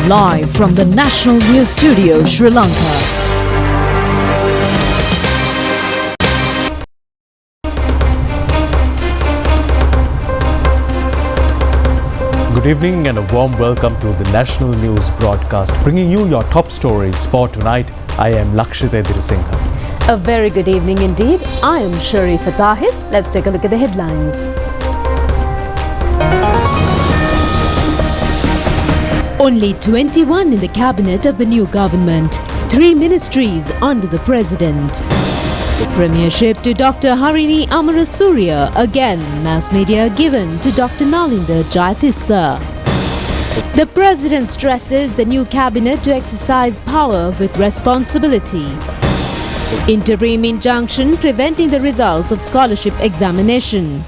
live from the National News Studio, Sri Lanka. Good evening and a warm welcome to the National News broadcast, bringing you your top stories for tonight. I am Lakshita Dirasingha. A very good evening indeed. I am Sharifa Tahir. Let's take a look at the headlines. Only 21 in the cabinet of the new government. 3 ministries under the president. The premiership to Dr. Harini Amarasuriya. Again, mass media given to Dr. Nalinda Jayatissa. The president stresses the new cabinet to exercise power with responsibility. Interim injunction preventing the results of scholarship examination.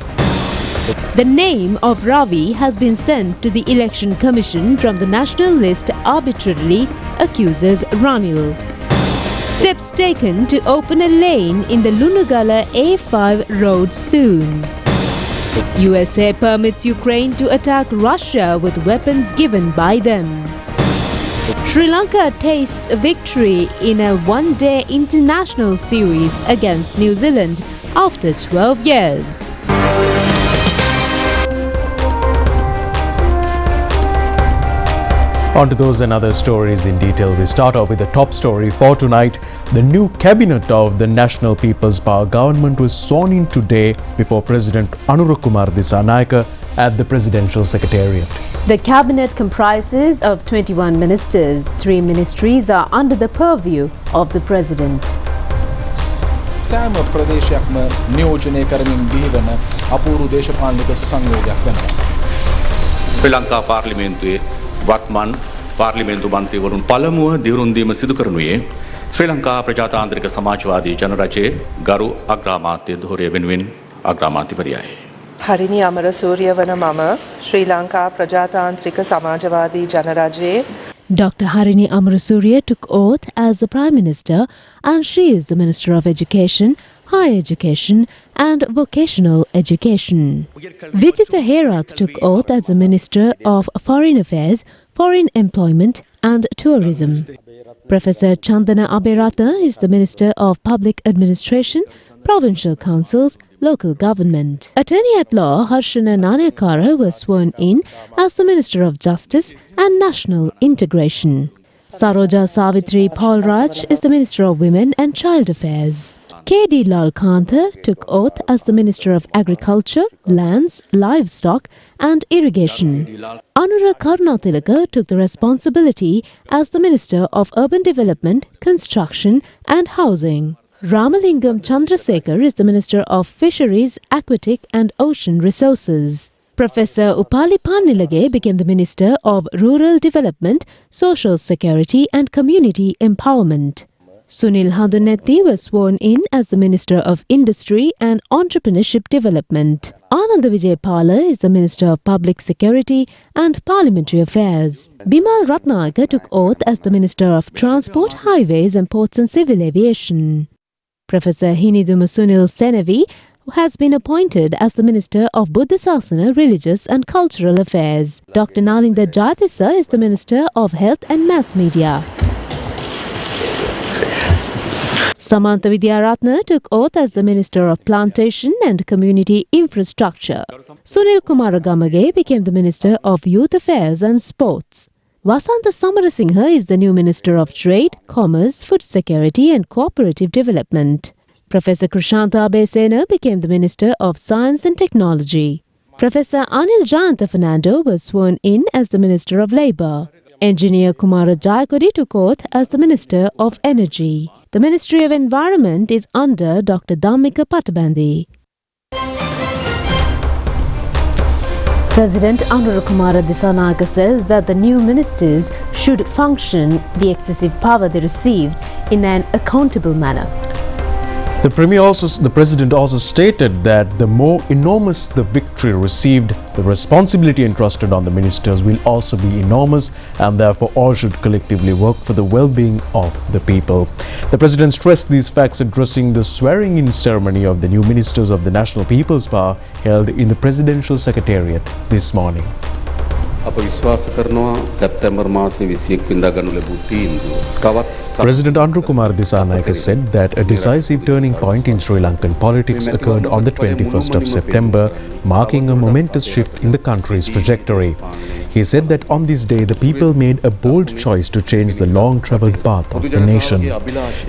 The name of Ravi has been sent to the Election Commission from the national list arbitrarily, accuses Ranil. Steps taken to open a lane in the Lunagala A5 road soon. USA permits Ukraine to attack Russia with weapons given by them. Sri Lanka tastes victory in a one-day international series against New Zealand after 12 years. On to those and other stories in detail. We start off with the top story for tonight. The new cabinet of the National People's Power government was sworn in today before President Anurakumar Dissanayake at the Presidential Secretariat. The cabinet comprises of 21 ministers. 3 ministries are under the purview of the president. සෑම ප්‍රදේශයක්ම නියෝජනය කරමින් බිහිවන අපූර්ව දේශපාලනික සුසංයෝගයක් වෙනවා. ශ්‍රී ලංකා පාර්ලිමේන්තුවේ වත්මන් පාර්ලිමේන්තු මන්ත්‍රීවරුන් පළමුව දිවුරුම් දීම සිදු කරනුයේ ශ්‍රී ලංකා ප්‍රජාතාන්ත්‍රික සමාජවාදී ජනරජයේ ගරු අග්‍රාමාත්‍ය ධුරය වෙනුවෙන් අග්‍රාමාත්‍යවරියයි. හරිනි අමරසූරිය වන මම ශ්‍රී Lanka ප්‍රජාතාන්ත්‍රික සමාජවාදී ජනරජයේ Dr. Harini Amarasuriya took oath as the Prime Minister, and she is the Minister of Education, Higher Education and Vocational Education. Vijitha Herath took oath as the Minister of Foreign Affairs, Foreign Employment and Tourism. Professor Chandana Aberatna is the Minister of Public Administration, Provincial Councils, Local Government. Attorney at Law Harshana Nanayakara was sworn in as the Minister of Justice and National Integration. Saroja Savitri Paulraj is the Minister of Women and Child Affairs. K.D. Lal Kantha took oath as the Minister of Agriculture, Lands, Livestock and Irrigation. Anura Karunatilaka took the responsibility as the Minister of Urban Development, Construction and Housing. Ramalingam Chandrasekhar is the Minister of Fisheries, Aquatic and Ocean Resources. Professor Upali Pannilage became the Minister of Rural Development, Social Security and Community Empowerment. Sunil Handunetti was sworn in as the Minister of Industry and Entrepreneurship Development. Ananda Vijaypala is the Minister of Public Security and Parliamentary Affairs. Bimal Ratnayaka took oath as the Minister of Transport, Highways and Ports and Civil Aviation. Professor Hiniduma Sunil Senavi has been appointed as the Minister of Buddha Sasana, Religious and Cultural Affairs. Dr. Nalinda Jayatissa is the Minister of Health and Mass Media. Samantha Vidyaratna took oath as the Minister of Plantation and Community Infrastructure. Sunil Kumar Gamage became the Minister of Youth Affairs and Sports. Vasantha Samarasinghe is the new Minister of Trade, Commerce, Food Security and Cooperative Development. Professor Krishanta Abesena became the Minister of Science and Technology. Professor Anil Jayanta Fernando was sworn in as the Minister of Labour. Engineer Kumara Jayakodi took oath as the Minister of Energy. The Ministry of Environment is under Dr. Dhammika Pattabandi. President Anurakumara Dissanayake says that the new ministers should function the excessive power they received in an accountable manner. The president also stated that the more enormous the victory received, the responsibility entrusted on the ministers will also be enormous, and therefore all should collectively work for the well-being of the people. The president stressed these facts addressing the swearing-in ceremony of the new ministers of the National People's Power held in the Presidential Secretariat this morning. අප විශ්වාස කරනවා සැප්තැම්බර් මාසයේ 21 වෙනිදා ගනු ලැබූ තීන්දුව තවත් President Andrew Kumar Dissanayake said that a decisive turning point in Sri Lankan politics occurred on the 21st of September, marking a momentous shift in the country's trajectory. He said that on this day, the people made a bold choice to change the long-travelled path of the nation.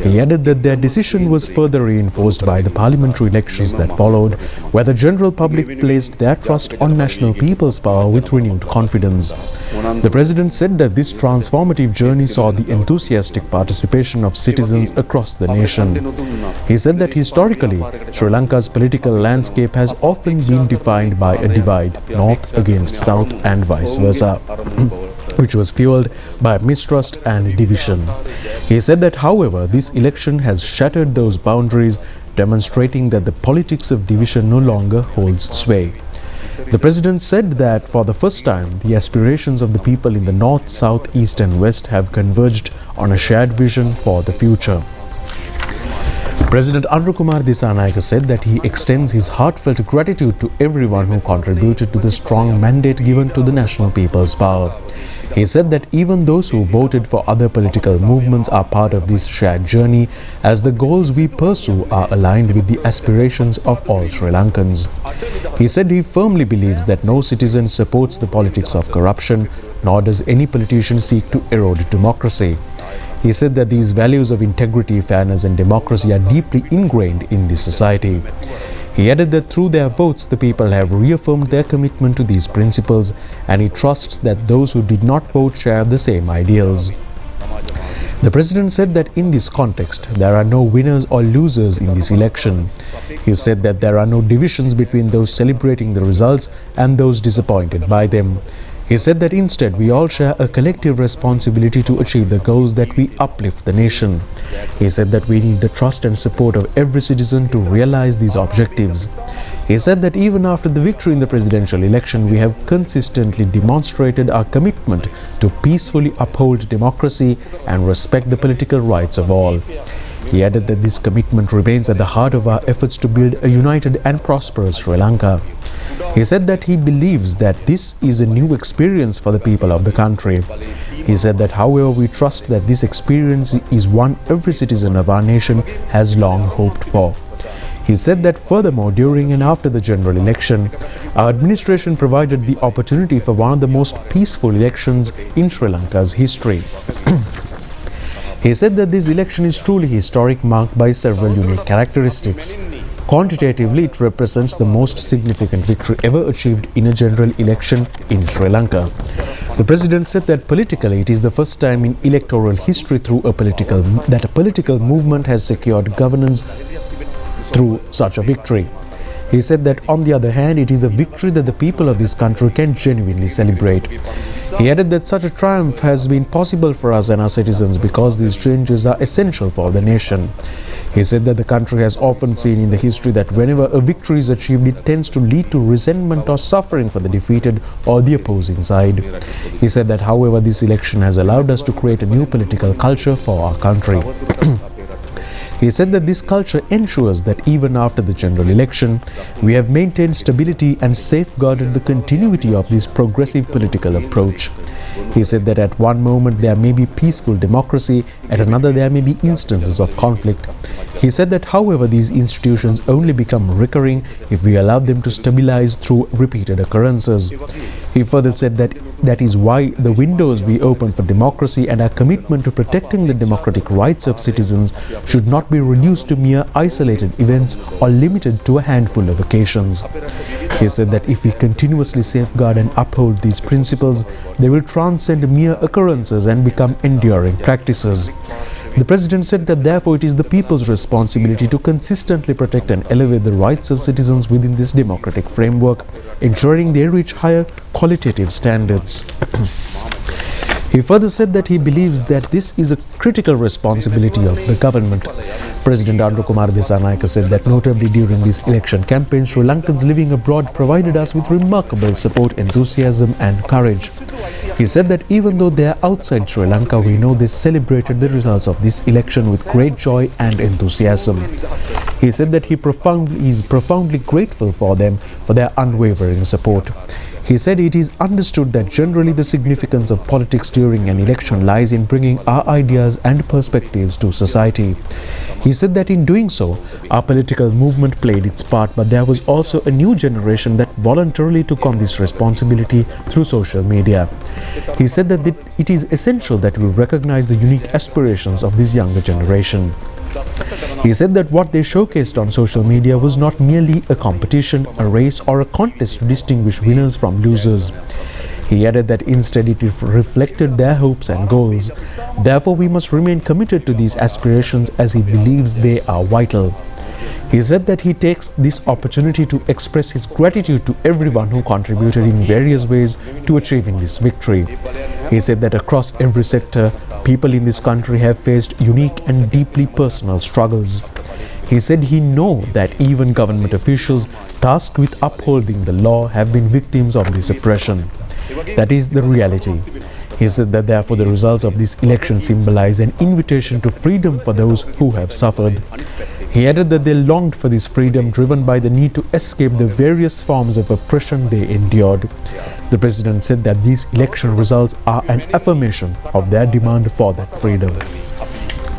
He added that their decision was further reinforced by the parliamentary elections that followed, where the general public placed their trust on national people's power with renewed confidence. The president said that this transformative journey saw the enthusiastic participation of citizens across the nation. He said that historically, Sri Lanka's political landscape has often been defined by a divide, north against south and vice versa, which was fueled by mistrust and division. He said that, however, this election has shattered those boundaries, demonstrating that the politics of division no longer holds sway. The president said that for the first time, the aspirations of the people in the north, south, east and west have converged on a shared vision for the future. President Andrew Kumar Dissanayake said that he extends his heartfelt gratitude to everyone who contributed to the strong mandate given to the national people's power. He said that even those who voted for other political movements are part of this shared journey, as the goals we pursue are aligned with the aspirations of all Sri Lankans. He said he firmly believes that no citizen supports the politics of corruption, nor does any politician seek to erode democracy. He said that these values of integrity, fairness and democracy are deeply ingrained in the society. He added that through their votes, the people have reaffirmed their commitment to these principles, and he trusts that those who did not vote share the same ideals. The president said that in this context, there are no winners or losers in this election. He said that there are no divisions between those celebrating the results and those disappointed by them. He said that instead we all share a collective responsibility to achieve the goals that we uplift the nation. He said that we need the trust and support of every citizen to realize these objectives. He said that even after the victory in the presidential election, we have consistently demonstrated our commitment to peacefully uphold democracy and respect the political rights of all. He added that this commitment remains at the heart of our efforts to build a united and prosperous Sri Lanka. He said that he believes that this is a new experience for the people of the country. He said that, however, we trust that this experience is one every citizen of our nation has long hoped for. He said that furthermore, during and after the general election, our administration provided the opportunity for one of the most peaceful elections in Sri Lanka's history. He said that this election is truly historic, marked by several unique characteristics. Quantitatively, it represents the most significant victory ever achieved in a general election in Sri Lanka. The president said that politically, it is the first time in electoral history that a political movement has secured governance through such a victory. He said that on the other hand, it is a victory that the people of this country can genuinely celebrate. He added that such a triumph has been possible for us and our citizens because these changes are essential for the nation. He said that the country has often seen in the history that whenever a victory is achieved, it tends to lead to resentment or suffering for the defeated or the opposing side. He said that, however, this election has allowed us to create a new political culture for our country. He said that this culture ensures that even after the general election, we have maintained stability and safeguarded the continuity of this progressive political approach. He said that at one moment there may be peaceful democracy, at another there may be instances of conflict. He said that, however, these institutions only become recurring if we allow them to stabilize through repeated occurrences. He further said that that is why the windows we open for democracy and our commitment to protecting the democratic rights of citizens should not be reduced to mere isolated events or limited to a handful of occasions. He said that if we continuously safeguard and uphold these principles, they will transcend mere occurrences and become enduring practices. The president said that therefore it is the people's responsibility to consistently protect and elevate the rights of citizens within this democratic framework, ensuring they reach higher qualitative standards. He further said that he believes that this is a critical responsibility of the government. President Andrew Kumar Dissanayake said that notably during this election campaign, Sri Lankans living abroad provided us with remarkable support, enthusiasm and courage. He said that even though they are outside Sri Lanka, we know they celebrated the results of this election with great joy and enthusiasm. He said that he is profoundly grateful for them for their unwavering support. He said it is understood that generally the significance of politics during an election lies in bringing our ideas and perspectives to society. He said that in doing so, our political movement played its part, but there was also a new generation that voluntarily took on this responsibility through social media. He said that it is essential that we recognize the unique aspirations of this younger generation. He said that what they showcased on social media was not merely a competition, a race or a contest to distinguish winners from losers. He added that instead it reflected their hopes and goals. Therefore, we must remain committed to these aspirations as he believes they are vital. He said that he takes this opportunity to express his gratitude to everyone who contributed in various ways to achieving this victory. He said that across every sector, people in this country have faced unique and deeply personal struggles. He said he knows that even government officials tasked with upholding the law have been victims of this oppression. That is the reality. He said that therefore the results of this election symbolize an invitation to freedom for those who have suffered. He added that they longed for this freedom driven by the need to escape the various forms of oppression they endured. The president said that these election results are an affirmation of their demand for that freedom.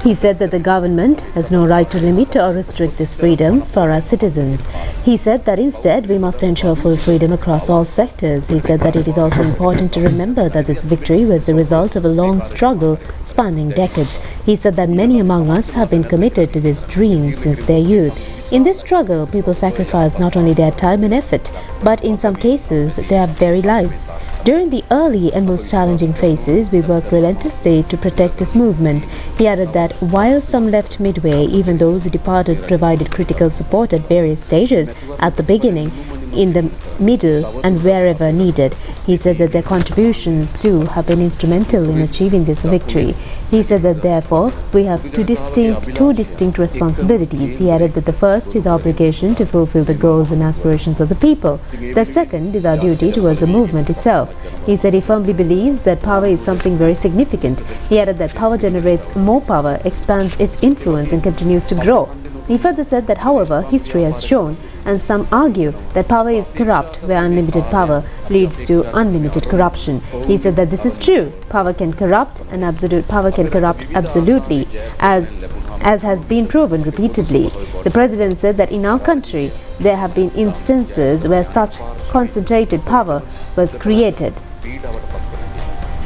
He said that the government has no right to limit or restrict this freedom for our citizens. He said that instead we must ensure full freedom across all sectors. He said that it is also important to remember that this victory was the result of a long struggle spanning decades. He said that many among us have been committed to this dream since their youth. In this struggle, people sacrifice not only their time and effort, but in some cases, their very lives. During the early and most challenging phases, we worked relentlessly to protect this movement. He added that while some left midway, even those who departed provided critical support at various stages at the beginning, in the middle and wherever needed. He said that their contributions too have been instrumental in achieving this victory. He said that therefore we have two distinct responsibilities. He added that the first is our obligation to fulfill the goals and aspirations of the people. The second is our duty towards the movement itself. He said he firmly believes that power is something very significant. He added that power generates more power, expands its influence and continues to grow. He further said that, however, history has shown, and some argue, that power is corrupt, where unlimited power leads to unlimited corruption. He said that this is true. Power can corrupt, and absolute power can corrupt absolutely, as has been proven repeatedly. The president said that in our country, there have been instances where such concentrated power was created.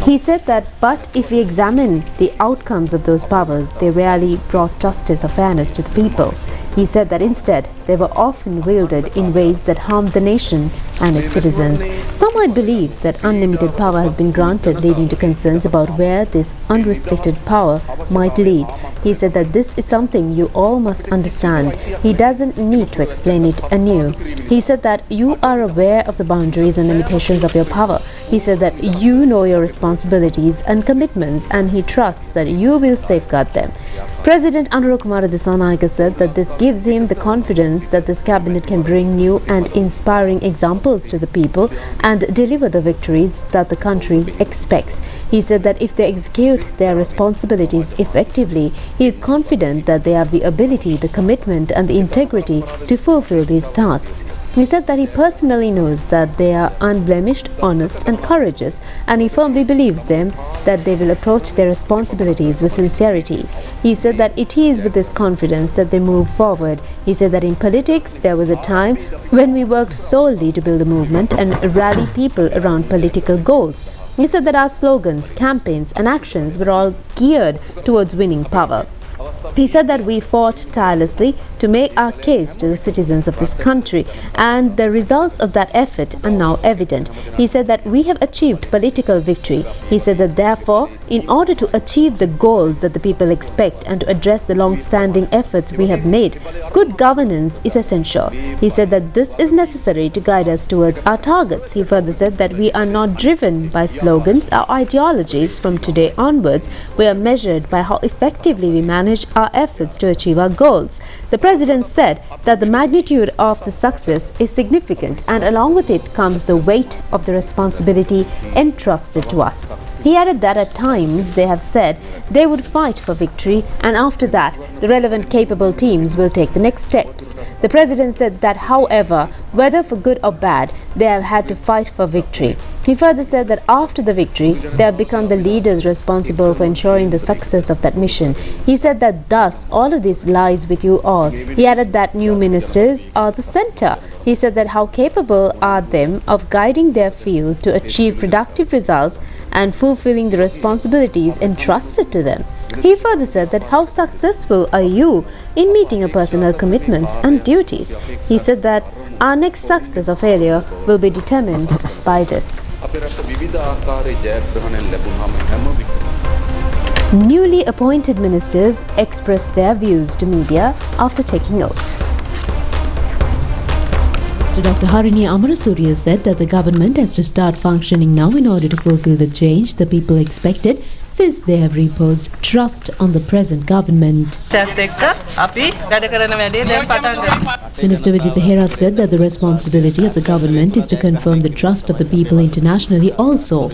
He said that, but if we examine the outcomes of those powers, they rarely brought justice or fairness to the people. He said that instead, they were often wielded in ways that harmed the nation and its citizens. Some might believe that unlimited power has been granted, leading to concerns about where this unrestricted power might lead. He said that this is something you all must understand. He doesn't need to explain it anew. He said that you are aware of the boundaries and limitations of your power. He said that you know your responsibilities and commitments, and he trusts that you will safeguard them. President Anurukumara Dissanayake said that this gives him the confidence that this cabinet can bring new and inspiring examples to the people and deliver the victories that the country expects. He said that if they execute their responsibilities effectively, he is confident that they have the ability, the commitment and the integrity to fulfill these tasks. He said that he personally knows that they are unblemished, honest and courageous, and he firmly believes that they will approach their responsibilities with sincerity. He said that it is with this confidence that they move forward. He said that in politics, there was a time when we worked solely to build a movement and rally people around political goals. He said that our slogans, campaigns and actions were all geared towards winning power. He said that we fought tirelessly to make our case to the citizens of this country, and the results of that effort are now evident. He said that we have achieved political victory. He said that therefore, in order to achieve the goals that the people expect and to address the long-standing efforts we have made, good governance is essential. He said that this is necessary to guide us towards our targets. He further said that we are not driven by slogans or ideologies from today onwards. We are measured by how effectively we manage our efforts to achieve our goals. The President said that the magnitude of the success is significant, and along with it comes the weight of the responsibility entrusted to us. He added that at times they have said they would fight for victory, and after that the relevant capable teams will take the next steps. The President said that, however, whether for good or bad, they have had to fight for victory. He further said that after the victory, they have become the leaders responsible for ensuring the success of that mission. He said that thus all of this lies with you all. He added that new ministers are the center. He said that how capable are them of guiding their field to achieve productive results and fulfilling the responsibilities entrusted to them. He further said that how successful are you in meeting your personal commitments and duties. He said that our next success or failure will be determined by this. Newly appointed ministers expressed their views to media after taking oath. Dr. Harini Amarasuriya said that the government has to start functioning now in order to fulfill the change the people expected, since they have reposed trust on the present government. Minister Vijitha Herath said that the responsibility of the government is to confirm the trust of the people internationally also.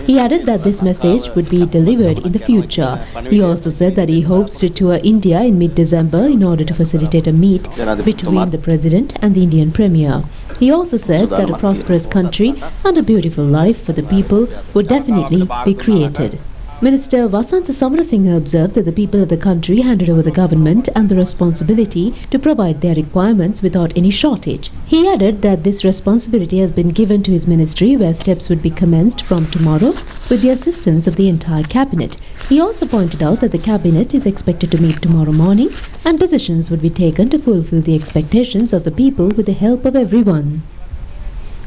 He added that this message would be delivered in the future. He also said that he hopes to tour India in mid-December in order to facilitate a meet between the President and the Indian Premier. He also said that a prosperous country and a beautiful life for the people would definitely be created. Minister Vasantha Samarasinghe observed that the people of the country handed over the government and the responsibility to provide their requirements without any shortage. He added that this responsibility has been given to his ministry, where steps would be commenced from tomorrow with the assistance of the entire cabinet. He also pointed out that the cabinet is expected to meet tomorrow morning and decisions would be taken to fulfill the expectations of the people with the help of everyone.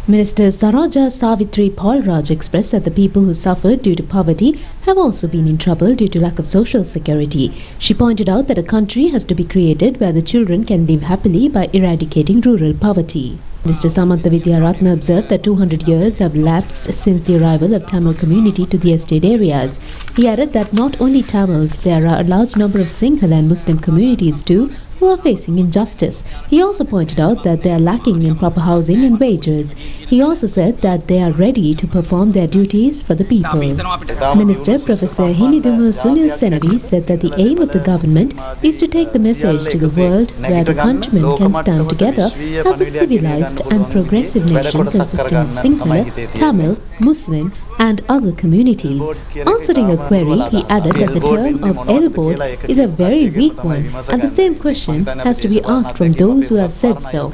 Minister Saroja Savitri Paulraj expressed that the people who suffered due to poverty have also been in trouble due to lack of social security. She pointed out that a country has to be created where the children can live happily by eradicating rural poverty. Minister Samantha Vidyaratna observed that 200 years have lapsed since the arrival of Tamil community to the estate areas. He added that not only Tamils, there are a large number of Sinhala and Muslim communities too who are facing injustice. He also pointed out that they are lacking in proper housing and wages. He also said that they are ready to perform their duties for the people. Minister Professor Hinidumu Sunil Senavi said that the aim of the government is to take the message to the world where the countrymen can stand together as a civilized and progressive nation consisting of Sinhala, Tamil, Muslim and other communities. Answering a query, he added that the term of elbowed is a very weak one, and the same question has to be asked from those who have said so.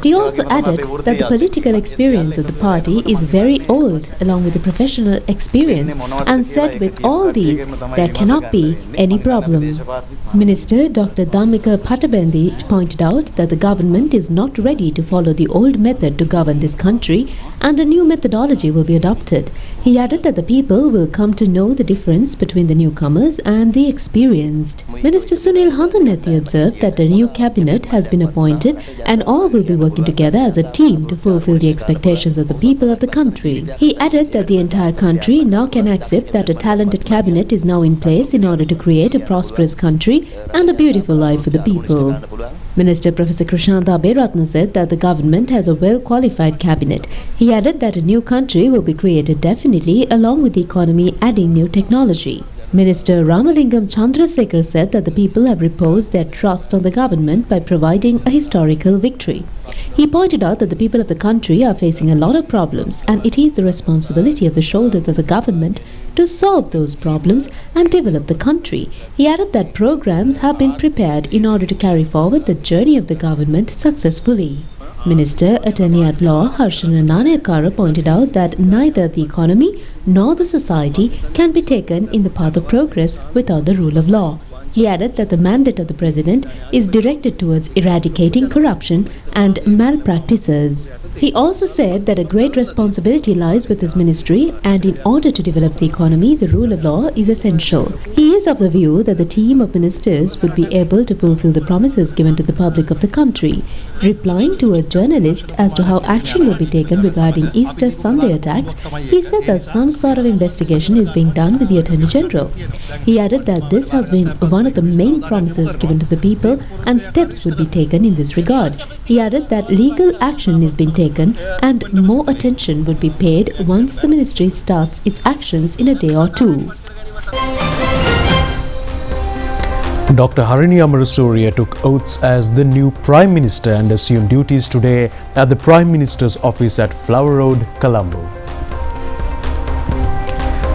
He also added that the political experience of the party is very old, along with the professional experience, and said with all these, there cannot be any problem. Minister Dr. Dhammika Patabendi pointed out that the government is not ready to follow the old method to govern this country, and a new methodology will be adopted. He added that the people will come to know the difference between the newcomers and the experienced. Minister Sunil Handunethi observed that a new cabinet has been appointed and all will be working together as a team to fulfill the expectations of the people of the country. He added that the entire country now can accept that a talented cabinet is now in place in order to create a prosperous country and a beautiful life for the people. Minister Professor Krishanta Aberatna said that the government has a well-qualified cabinet. He added that a new country will be created definitely, along with the economy adding new technology. Minister Ramalingam Chandrasekhar said that the people have reposed their trust on the government by providing a historical victory. He pointed out that the people of the country are facing a lot of problems, and it is the responsibility of the shoulders of the government to solve those problems and develop the country. He added that programs have been prepared in order to carry forward the journey of the government successfully. Minister Attorney at Law Harshana Nanayakara pointed out that neither the economy nor the society can be taken in the path of progress without the rule of law. He added that the mandate of the President is directed towards eradicating corruption and malpractices. He also said that a great responsibility lies with his ministry, and in order to develop the economy, the rule of law is essential. He is of the view that the team of ministers would be able to fulfill the promises given to the public of the country. Replying to a journalist as to how action will be taken regarding Easter Sunday attacks, he said that some sort of investigation is being done with the Attorney General. He added that this has been one of the main promises given to the people and steps would be taken in this regard. He added that legal action is being taken and more attention would be paid once the ministry starts its actions in a day or two. Dr. Harini Amarasuriya took oaths as the new Prime Minister and assumed duties today at the Prime Minister's office at Flower Road, Colombo.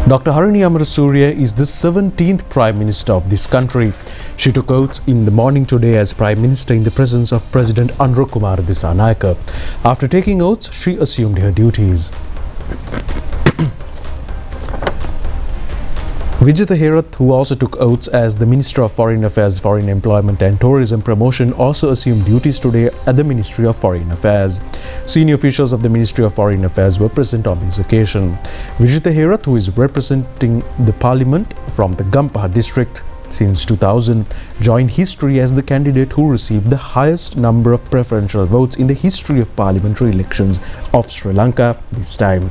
Dr. Harini Amarasuriya is the 17th Prime Minister of this country. She took oaths in the morning today as Prime Minister in the presence of President Anura Kumar Dissanayake. After taking oaths, she assumed her duties. Vijitha Herath, who also took oaths as the Minister of Foreign Affairs, Foreign Employment and Tourism Promotion, also assumed duties today at the Ministry of Foreign Affairs. Senior officials of the Ministry of Foreign Affairs were present on this occasion. Vijitha Herath, who is representing the Parliament from the Gampaha district since 2000, joined history as the candidate who received the highest number of preferential votes in the history of parliamentary elections of Sri Lanka this time.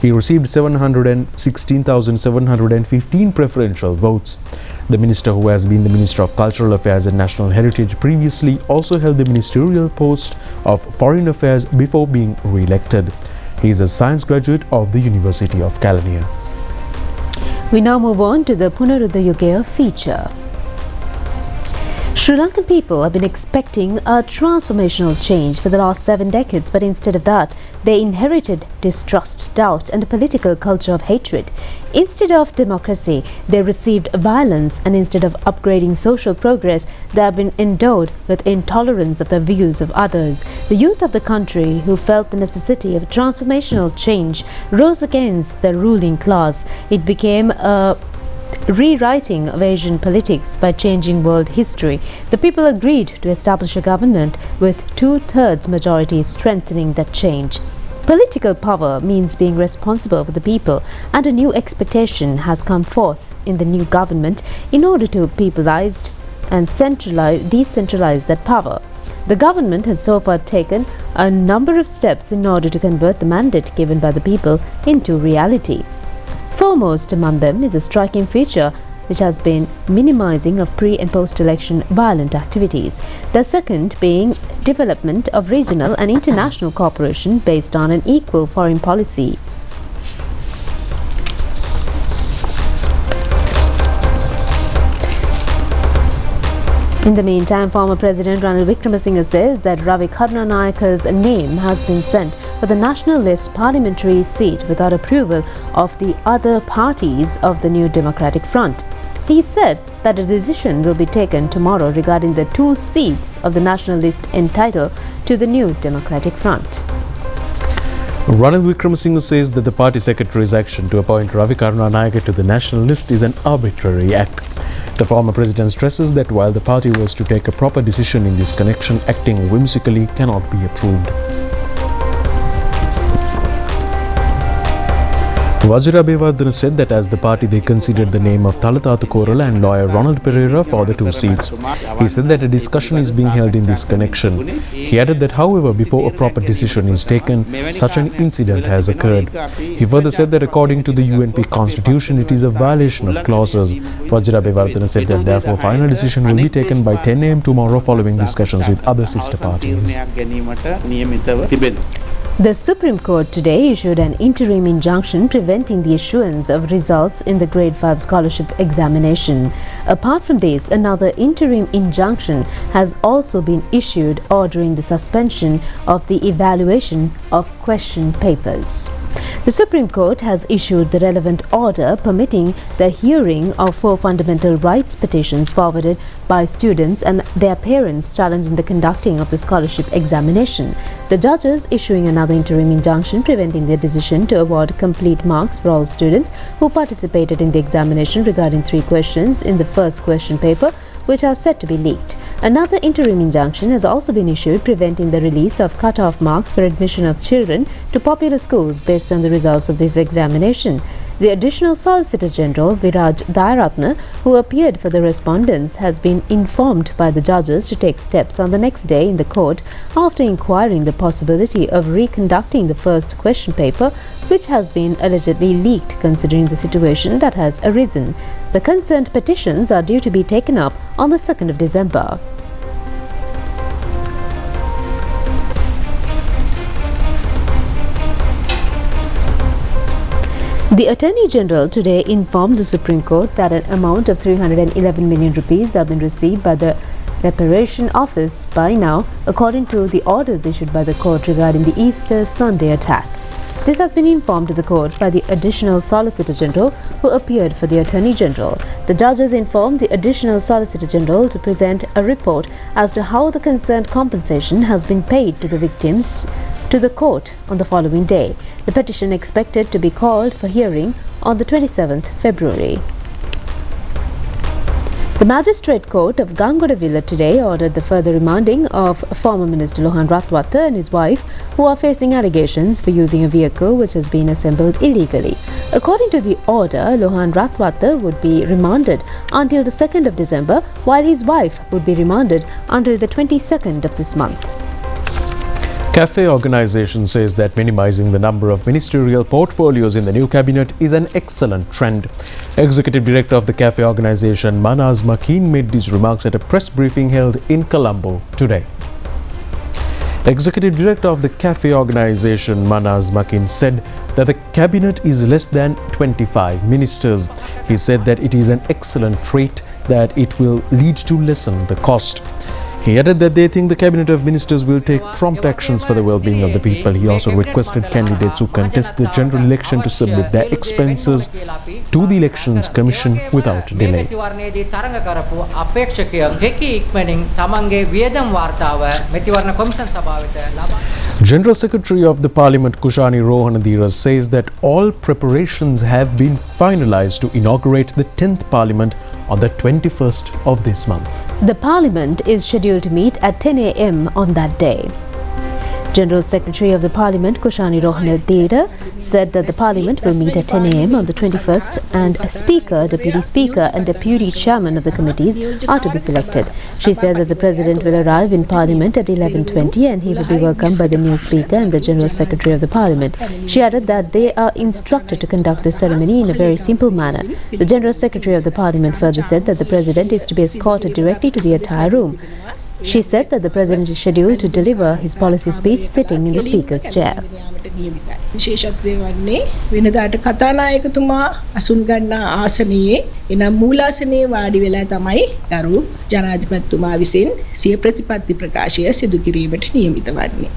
He received 716,715 preferential votes. The minister, who has been the Minister of Cultural Affairs and National Heritage previously, also held the ministerial post of Foreign Affairs before being re-elected. He is a science graduate of the University of Kelaniya. We now move on to the Punar Yuga feature. Sri Lankan people have been expecting a transformational change for the last 7 decades, but instead of that, they inherited distrust, doubt and a political culture of hatred. Instead of democracy, they received violence, and instead of upgrading social progress, they have been endowed with intolerance of the views of others. The youth of the country, who felt the necessity of transformational change, rose against the ruling class. It became a rewriting of Asian politics by changing world history. The people agreed to establish a government with 2/3 majority, strengthening that change. Political power means being responsible for the people, and a new expectation has come forth in the new government in order to peopleize and decentralize that power. The government has so far taken a number of steps in order to convert the mandate given by the people into reality. Foremost among them is a striking feature which has been minimizing of pre- and post-election violent activities. The second being development of regional and international cooperation based on an equal foreign policy. In the meantime, former President Ranil Wickremesinghe says that Ravi Karunanayaka's name has been sent for the national list parliamentary seat without approval of the other parties of the New Democratic Front. He said that a decision will be taken tomorrow regarding the 2 seats of the national list entitled to the New Democratic Front. Ranil Wickremesinghe says that the party secretary's action to appoint Ravi Karunanayake to the national list is an arbitrary act. The former president stresses that while the party was to take a proper decision in this connection, acting whimsically cannot be approved. Vajira Abeyewardene said that as the party they considered the name of Thalathathu Korala and lawyer Ronald Pereira for the 2 seats. He said that a discussion is being held in this connection. He added that however, before a proper decision is taken, such an incident has occurred. He further said that according to the UNP constitution, it is a violation of clauses. Vajira Abeyewardene said that therefore final decision will be taken by 10 AM tomorrow following discussions with other sister parties. The Supreme Court today issued an interim injunction preventing the issuance of results in the Grade 5 scholarship examination. Apart from this, another interim injunction has also been issued ordering the suspension of the evaluation of question papers. The Supreme Court has issued the relevant order permitting the hearing of 4 fundamental rights petitions forwarded by students and their parents challenging the conducting of the scholarship examination. The judges issuing another interim injunction preventing their decision to award complete marks for all students who participated in the examination regarding 3 questions in the first question paper, which are said to be leaked. Another interim injunction has also been issued preventing the release of cut-off marks for admission of children to popular schools based on the results of this examination. The Additional Solicitor General Viraj Dayaratna, who appeared for the respondents, has been informed by the judges to take steps on the next day in the court after inquiring the possibility of reconducting the first question paper, which has been allegedly leaked considering the situation that has arisen. The concerned petitions are due to be taken up on the 2nd of December. The Attorney General today informed the Supreme Court that an amount of 311 million rupees have been received by the Reparation Office by now, according to the orders issued by the court regarding the Easter Sunday attack. This has been informed to the court by the Additional Solicitor General, who appeared for the Attorney General. The judges informed the Additional Solicitor General to present a report as to how the concerned compensation has been paid to the victims to the court on the following day. The petition expected to be called for hearing on the 27th February. The Magistrate Court of Gangodavilla today ordered the further remanding of former Minister Lohan Ratwatta and his wife, who are facing allegations for using a vehicle which has been assembled illegally. According to the order, Lohan Ratwatta would be remanded until the 2nd of December, while his wife would be remanded until the 22nd of this month. Cafe organization says that minimizing the number of ministerial portfolios in the new cabinet is an excellent trend. Executive Director of the Cafe organization, Manaz Makin, made these remarks at a press briefing held in Colombo today. Executive Director of the Cafe organization, Manaz Makin, said that the cabinet is less than 25 ministers. He said that it is an excellent trait that it will lead to lessen the cost. He added that they think the cabinet of ministers will take prompt actions for the well-being of the people. He also requested candidates who contest the general election to submit their expenses to the Elections Commission without delay. General Secretary of the Parliament, Kushani Rohanadira, says that all preparations have been finalized to inaugurate the 10th Parliament on the 21st of this month. The Parliament is scheduled to meet at 10 a.m. on that day. General Secretary of the Parliament, Kushani Rohanadira, said that the Parliament will meet at 10 a.m. on the 21st and a Speaker, Deputy Speaker and Deputy Chairman of the committees are to be selected. She said that the President will arrive in Parliament at 11:20 and he will be welcomed by the new Speaker and the General Secretary of the Parliament. She added that they are instructed to conduct the ceremony in a very simple manner. The General Secretary of the Parliament further said that the President is to be escorted directly to the attire room. She said that the President is scheduled to deliver his policy speech sitting in the Speaker's chair. විශේෂත්වය වන්නේ වෙනදාට කතානායකතුමා අසුන් ගන්නා ආසනයේ එනම් මූලාසනයේ වාඩි වෙලා තමයි ගරු ජනාධිපතිතුමා විසින් සිය ප්‍රතිපත්ති ප්‍රකාශය සිදු කිරීමට නියමිත වන්නේ.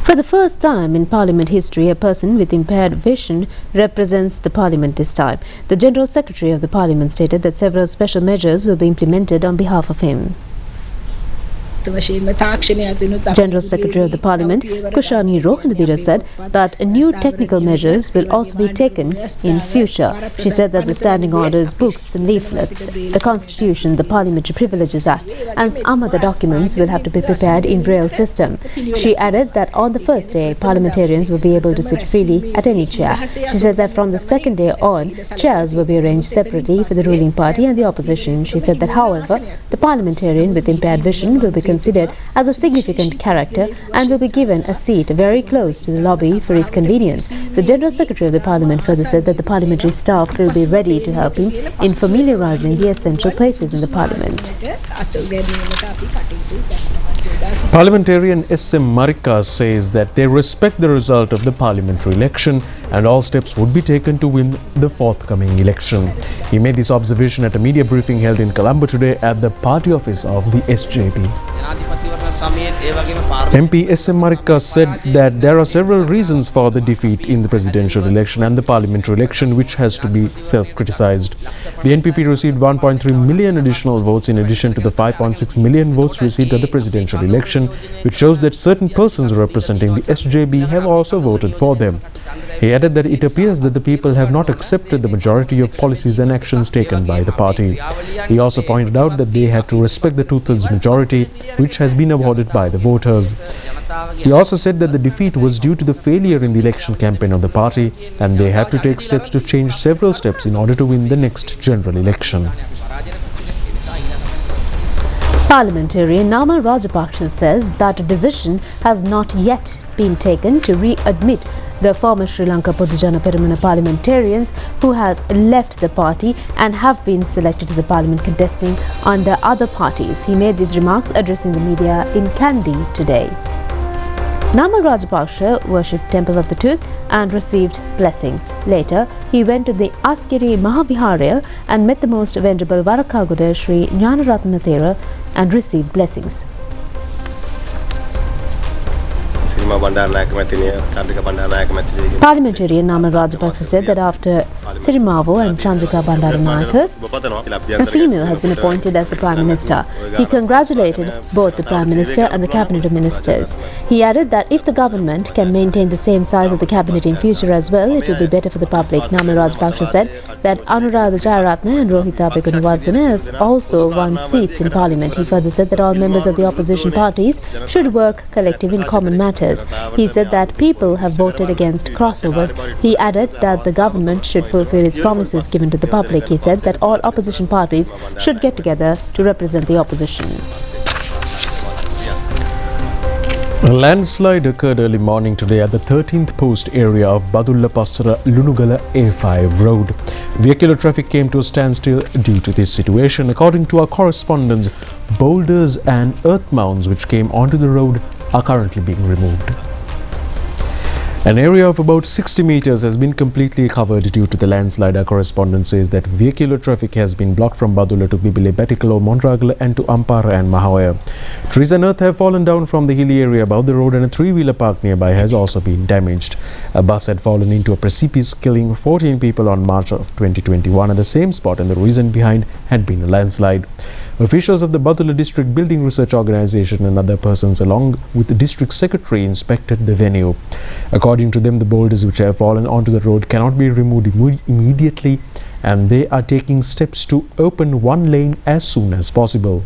For the first time in Parliament history, a person with impaired vision represents the Parliament this time. The General Secretary of the Parliament stated that several special measures will be implemented on behalf of him. General Secretary of the Parliament, Kushani Rohanadira, said that new technical measures will also be taken in future. She said that the standing orders, books and leaflets, the Constitution, the Parliamentary Privileges Act and some other documents will have to be prepared in Braille system. She added that on the first day, parliamentarians will be able to sit freely at any chair. She said that from the second day on, chairs will be arranged separately for the ruling party and the opposition. She said that, however, the parliamentarian with impaired vision will be considered as a significant character and will be given a seat very close to the lobby for his convenience. The General Secretary of the Parliament further said that the parliamentary staff will be ready to help him in familiarising the essential places in the Parliament. Parliamentarian S.M. Marika says that they respect the result of the parliamentary election and all steps would be taken to win the forthcoming election. He made this observation at a media briefing held in Colombo today at the party office of the SJP. MP S.M. Marika said that there are several reasons for the defeat in the presidential election and the parliamentary election which has to be self-criticized. The NPP received 1.3 million additional votes in addition to the 5.6 million votes received at the presidential election, which shows that certain persons representing the SJB have also voted for them. He added that it appears that the people have not accepted the majority of policies and actions taken by the party. He also pointed out that they have to respect the two-thirds majority which has been awarded by the voters. He also said that the defeat was due to the failure in the election campaign of the party and they have to take steps to change several steps in order to win the next general election. Parliamentary Namal Rajapaksa says that a decision has not yet been taken to readmit the former Sri Lanka Podujana Peramana parliamentarians who has left the party and have been selected to the parliament contesting under other parties. He made these remarks addressing the media in Kandy today. Namal Rajapaksa worshipped Temple of the Tooth and received blessings. Later, he went to the Askiri Mahaviharaya and met the most venerable Varakaguda Sri Jnanaratna Thera and received blessings. Parliamentarian Namal Rajapaksa said that after Sirimavo and Chandrika Bandaranayakas, a female has been appointed as the Prime Minister. He congratulated both the Prime Minister and the Cabinet Ministers. He added that if the government can maintain the same size of the Cabinet in future as well, it will be better for the public. Namal Rajapaksa said that Anuradha Jayaratne and Rohita Begunawardene has also won seats in Parliament. He further said that all members of the opposition parties should work collectively in common matters. He said that people have voted against crossovers. He added that the government should fulfill its promises given to the public. He said that all opposition parties should get together to represent the opposition. A landslide occurred early morning today at the 13th post area of Badulla Passara Lunugala A5 road. Vehicular traffic came to a standstill due to this situation. According to our correspondents, boulders and earth mounds which came onto the road are currently being removed. An area of about 60 meters has been completely covered due to the landslide. Our correspondent says that vehicular traffic has been blocked from Badulla to Bibile, Betikalo, Mondragala and to Ampara and Mahawaya. Trees and earth have fallen down from the hilly area above the road and a three-wheeler park nearby has also been damaged. A bus had fallen into a precipice, killing 14 people on March of 2021 at the same spot, and the reason behind had been a landslide. Officials of the Badulla District Building Research Organization and other persons along with the district secretary inspected the venue. According to them, the boulders which have fallen onto the road cannot be removed immediately and they are taking steps to open one lane as soon as possible.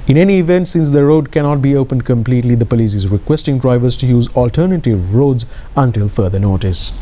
In any event, since the road cannot be opened completely, the police is requesting drivers to use alternative roads until further notice.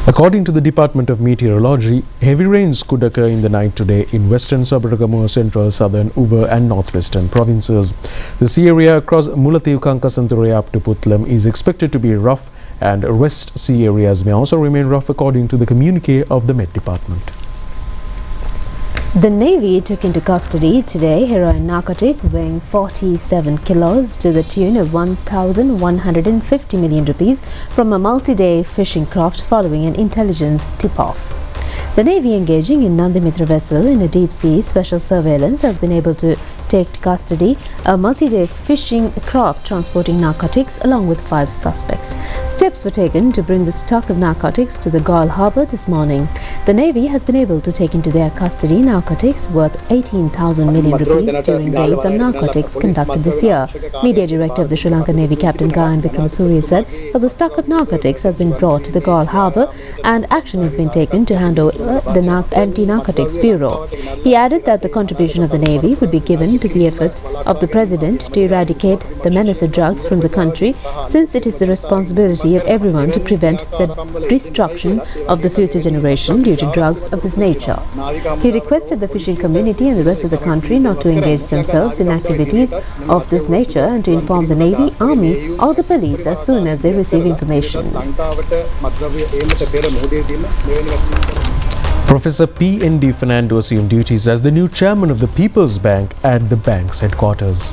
According to the Department of Meteorology, heavy rains could occur in the night today in western Sabaragamuwa, central, southern, Uva and northwestern provinces. The sea area across Mullatiu, Kankasanthuraya up to Putlam is expected to be rough and rest sea areas may also remain rough according to the communique of the Met Department. The Navy took into custody today heroin narcotic weighing 47 kilos to the tune of 1,150 million rupees from a multi-day fishing craft following an intelligence tip-off. The Navy, engaging in Nandimitra vessel in a deep-sea special surveillance, has been able to take custody a multi-day fishing craft transporting narcotics along with 5 suspects. Steps were taken to bring the stock of narcotics to the Galle harbour this morning. The Navy has been able to take into their custody narcotics worth 18,000 million rupees during raids on narcotics conducted this year. Media Director of the Sri Lankan Navy, Captain Gayan Wickramasuriya, said that the stock of narcotics has been brought to the Galle harbour and action has been taken to hand over the Anti-Narcotics Bureau. He added that the contribution of the Navy would be given to the efforts of the President to eradicate the menace of drugs from the country, since it is the responsibility of everyone to prevent the destruction of the future generation due to drugs of this nature. He requested the fishing community and the rest of the country not to engage themselves in activities of this nature and to inform the Navy, Army or the police as soon as they receive information. Professor P.N.D. Fernando assumed duties as the new chairman of the People's Bank at the bank's headquarters.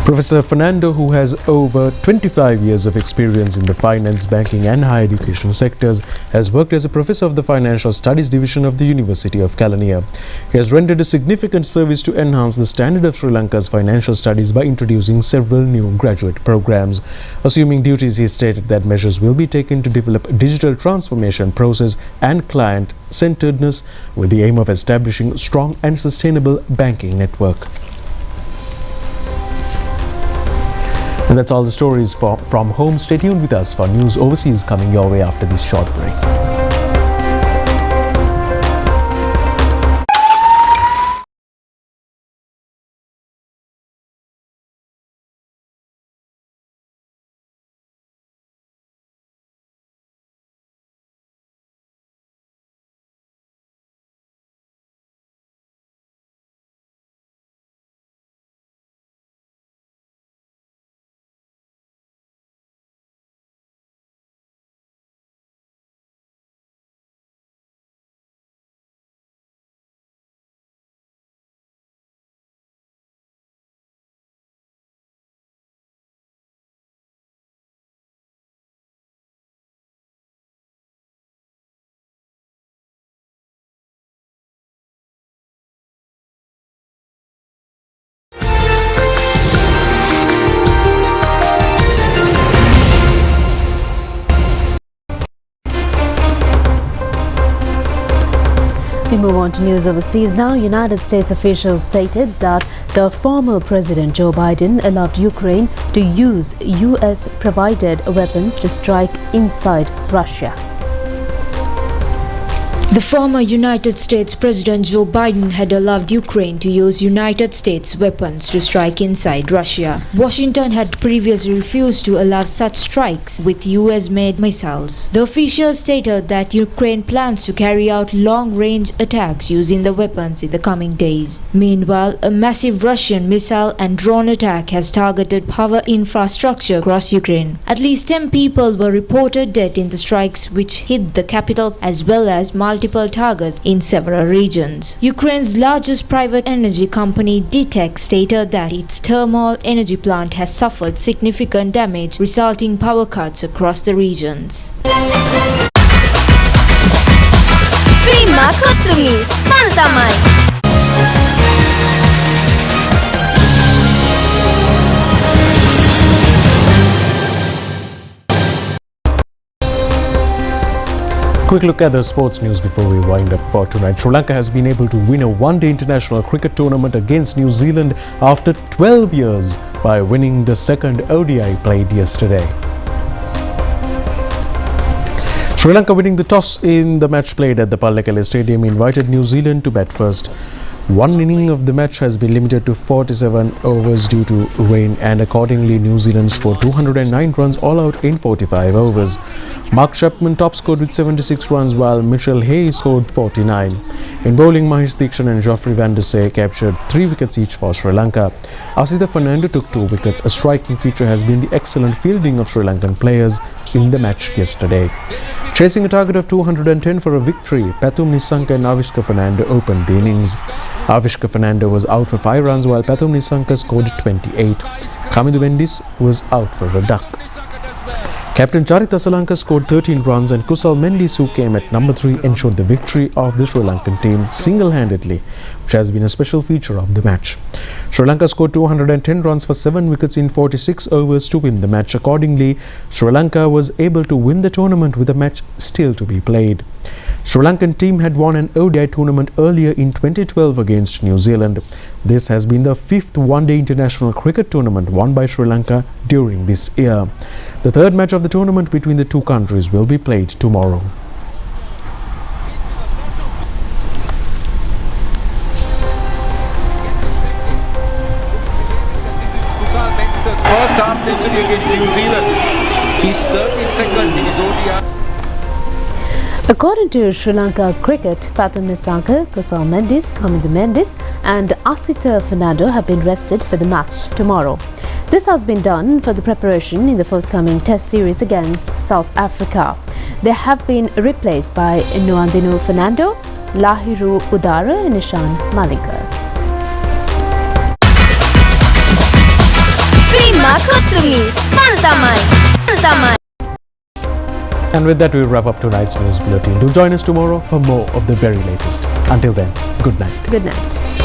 Professor Fernando, who has over 25 years of experience in the finance, banking and higher education sectors, has worked as a professor of the Financial Studies Division of the University of Kelaniya. He has rendered a significant service to enhance the standard of Sri Lanka's financial studies by introducing several new graduate programs. Assuming duties, he stated that measures will be taken to develop a digital transformation process and client-centeredness with the aim of establishing a strong and sustainable banking network. And that's all the stories from home. Stay tuned with us for news overseas coming your way after this short break. We move on to news overseas now. United States officials stated that the former President Joe Biden allowed Ukraine to use US-provided weapons to strike inside Russia. The former United States President Joe Biden had allowed Ukraine to use United States weapons to strike inside Russia. Washington had previously refused to allow such strikes with US-made missiles. The officials stated that Ukraine plans to carry out long-range attacks using the weapons in the coming days. Meanwhile, a massive Russian missile and drone attack has targeted power infrastructure across Ukraine. At least 10 people were reported dead in the strikes, which hit the capital as well as multiple targets in several regions. Ukraine's largest private energy company, DTEK, stated that its thermal energy plant has suffered significant damage, resulting power cuts across the regions. Prima Kutumi, Pantamai. Quick look at the sports news before we wind up for tonight. Sri Lanka has been able to win a one-day international cricket tournament against New Zealand after 12 years by winning the second ODI played yesterday. Sri Lanka, winning the toss in the match played at the Parliamentary Stadium, invited New Zealand to bat first. One inning of the match has been limited to 47 overs due to rain, and accordingly New Zealand scored 209 runs all out in 45 overs. Mark Chapman top scored with 76 runs while Mitchell Hayes scored 49. In bowling, Mahesh Dikshan and Geoffrey van der Say captured 3 wickets each for Sri Lanka. Asitha Fernando took 2 wickets. A striking feature has been the excellent fielding of Sri Lankan players in the match yesterday. Chasing a target of 210 for a victory, Pathum Nissanka and Avishka Fernando opened the innings. Avishka Fernando was out for 5 runs while Pathum Nissanka scored 28. Kamindu Mendis was out for a duck. Captain Charith Asalanka scored 13 runs and Kusal Mendis, who came at number 3, ensured the victory of the Sri Lankan team single-handedly, which has been a special feature of the match. Sri Lanka scored 210 runs for 7 wickets in 46 overs to win the match. Accordingly, Sri Lanka was able to win the tournament with a match still to be played. Sri Lankan team had won an ODI tournament earlier in 2012 against New Zealand. This has been the 5th one-day international cricket tournament won by Sri Lanka during this year. The third match of the tournament between the two countries will be played tomorrow. Kusal Mendis' first half century against New Zealand. He's 32nd in his ODI. According to Sri Lanka Cricket, Pathum Nissanka, Kusal Mendis, Kamindu Mendis and Asitha Fernando have been rested for the match tomorrow. This has been done for the preparation in the forthcoming Test series against South Africa. They have been replaced by Nuandinu Fernando, Lahiru Udara and Nishan Malika. Prima Kutumi. Pantamai. And with that, we wrap up tonight's news bulletin. Do join us tomorrow for more of the very latest. Until then, good night. Good night.